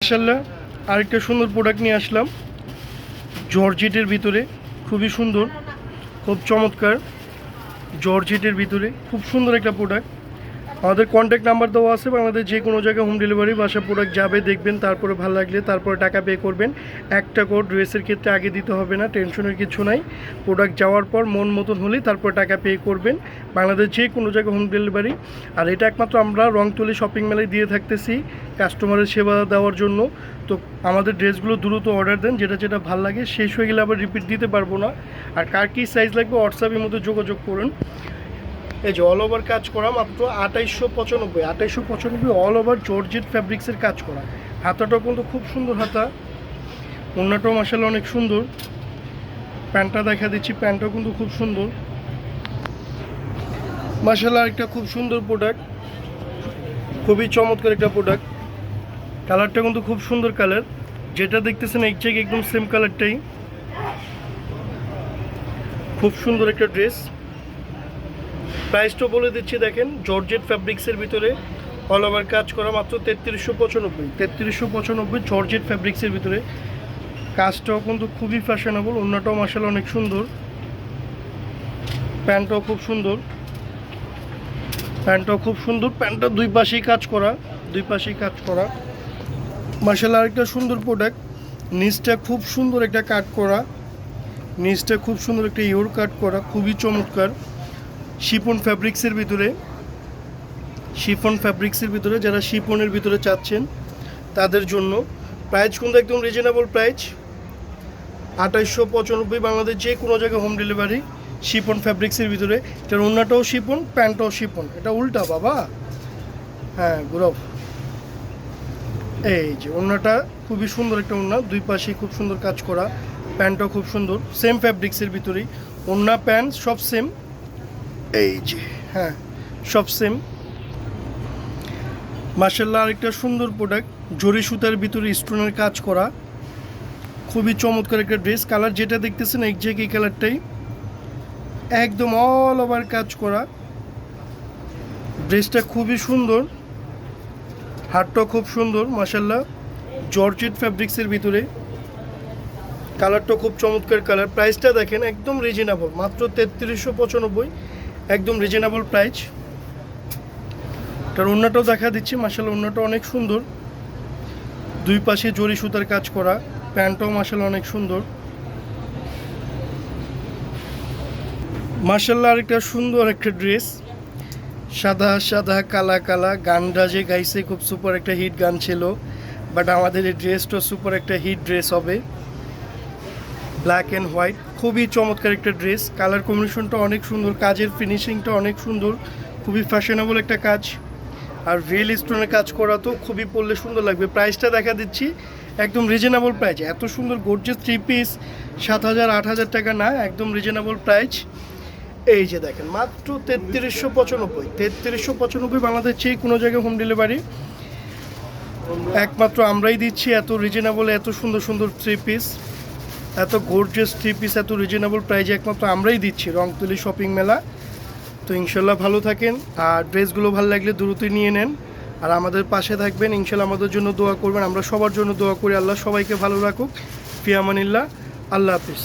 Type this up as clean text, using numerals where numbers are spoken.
মাশাআল্লাহ আরেকটা সুন্দর প্রোডাক্ট নিয়ে আসলাম জর্জেটের ভিতরে। খুবই সুন্দর, খুব চমৎকার। জর্জেটের ভিতরে খুব সুন্দর একটা প্রোডাক্ট। আমাদের কন্ট্যাক্ট নাম্বার দেওয়া আছে, আমাদের যে কোনো জায়গায় হোম ডেলিভারি বাসা প্রোডাক্ট যাবে, দেখবেন, তারপরে ভালো লাগলে তারপরে টাকা পে করবেন। একটা কোড ড্রেসের ক্ষেত্রে আগে দিতে হবে না, টেনশনের কিছু নাই। প্রোডাক্ট যাওয়ার পর মন মতন হলেই তারপর টাকা পে করবেন। বাংলাদেশ যে কোনো জায়গায় হোম ডেলিভারি। আর এটা একমাত্র আমরা রংতুলি শপিং মেলায় দিয়ে থাকতেছি কাস্টমারের সেবা দেওয়ার জন্য। তো আমাদের ড্রেসগুলো দ্রুত অর্ডার দেন, যেটা যেটা ভালো লাগে, শেষ হয়ে গেলে আবার রিপিট দিতে পারবো না। আর কার কী সাইজ লাগবে হোয়াটসঅ্যাপের মধ্যে যোগাযোগ করুন। এই যে অল ওভার কাজ করা মাত্র 2895 অল ওভার জর্জেট ফ্যাব্রিক্সের কাজ করা। হাতাটাও কিন্তু খুব সুন্দর হাতা, ওড়নাটাও মাশাআল্লাহ অনেক সুন্দর। প্যান্টটা দেখা দিচ্ছি, প্যান্টটাও কিন্তু খুব সুন্দর মাশাআল্লাহ। একটা খুব সুন্দর প্রোডাক্ট, খুবই চমৎকার একটা প্রোডাক্ট। কালারটা কিন্তু খুব সুন্দর কালার, যেটা দেখতেছেন একজাক্ট একদম সেম কালারটাই। খুব সুন্দর একটা ড্রেস। প্রাইসটা বলে দিচ্ছি, দেখেন, জর্জেট ফ্যাব্রিক্সের ভিতরে অল ওভার কাজ করা মাত্র 3395 জর্জেট ফ্যাব্রিক্সের ভিতরে। কাজটাও কিন্তু খুবই ফ্যাশনেবল, ওড়নাটাও মাশাআল্লাহ অনেক সুন্দর। প্যান্টটাও খুব সুন্দর, প্যান্টটা দুই পাশেই কাজ করা, মাশাআল্লাহ আরেকটা সুন্দর প্রোডাক্ট। নিচটা খুব সুন্দর একটা কাট করা, ইয়োর কাট করা, খুবই চমৎকার। শিফন ফ্যাব্রিক্সের ভিতরে, যারা শিফনের ভিতরে চাচ্ছেন তাদের জন্য। প্রাইস কিন্তু একদম রিজনেবল প্রাইস, 2895 বাংলাদেশ যে কোনো জায়গায় হোম ডেলিভারি। শিফন ফ্যাব্রিক্সের ভিতরে, এটার ওড়নাটাও শিফন, প্যান্টটাও শিফন। এটা উল্টা বাবা, হ্যাঁ গুরব। এই যে ওড়নাটা খুবই সুন্দর একটা ওড়না, দুই পাশেই খুব সুন্দর কাজ করা। প্যান্টটাও খুব সুন্দর, সেম ফ্যাব্রিক্সের ভিতরেই। ওড়না প্যান্ট সব সেম, এই যে, হ্যাঁ সব সেম। মাশাআল্লাহ আরেকটা সুন্দর প্রোডাক্ট, জরি সুতার ভিতরে স্টোনের কাজ করা, খুবই চমৎকার একটা ড্রেস। কালার যেটা দেখতেছেন একজ্যাক্ট এই কালারটাই, একদম অল ওভার কাজ করা। ড্রেসটা খুবই সুন্দর, হাতটাও খুব সুন্দর মাশাআল্লাহ। জর্জেট ফ্যাব্রিক্সের ভিতরে, কালারটা খুব চমৎকার কালার। প্রাইসটা দেখেন একদম রিজনেবল, মাত্র 3395, একদম রিজনেবল প্রাইস। তার ওড়নাটাও দেখা দিচ্ছি মাশাআল্লাহ, ওড়নাটা অনেক সুন্দর, দুই পাশে জরি সুতার কাজ করা। প্যান্টটাও মাশাআল্লাহ অনেক সুন্দর মাশাআল্লাহ। আরেকটা সুন্দর একটা ড্রেস, সাদা কালা গানটা যে গাইছে খুব সুপার একটা হিট গান ছিল, বাট আমাদের এই ড্রেসটা সুপার একটা হিট ড্রেস হবে। ব্ল্যাক অ্যান্ড হোয়াইট, খুবই চমৎকার একটা ড্রেস। কালার কম্বিনেশনটা অনেক সুন্দর, কাজের ফিনিশিংটা অনেক সুন্দর, খুবই ফ্যাশনেবল একটা কাজ। আর রিয়েল স্টোনের কাজ করা তো খুবই পরলে সুন্দর লাগবে। প্রাইসটা দেখা দিচ্ছি একদম রিজনেবল প্রাইস। এত সুন্দর গর্জিয়াস থ্রি পিস 7000 8000 টাকা না, একদম রিজনেবল প্রাইস। এই যে দেখেন মাত্র 3395 বাংলাদেশ যে কোনো জায়গায় হোম ডেলিভারি একমাত্র আমরাই দিচ্ছি। এত রিজনেবল, এত সুন্দর সুন্দর থ্রি পিস, এত গর্জিয়াস থ্রি পিস, এত রিজনেবল প্রাইজে একমাত্র আমরাই দিচ্ছি রংতুলি শপিং মেলা। তো ইনশাল্লাহ ভালো থাকেন, আর ড্রেসগুলো ভালো লাগলে দ্রুতই নিয়ে নেন, আর আমাদের পাশে থাকবেন। ইনশাল্লাহ আমাদের জন্য দোয়া করবেন, আমরা সবার জন্য দোয়া করি। আল্লাহ সবাইকে ভালো রাখুক। ফি আমানিল্লাহ, আল্লাহ হাফিজ।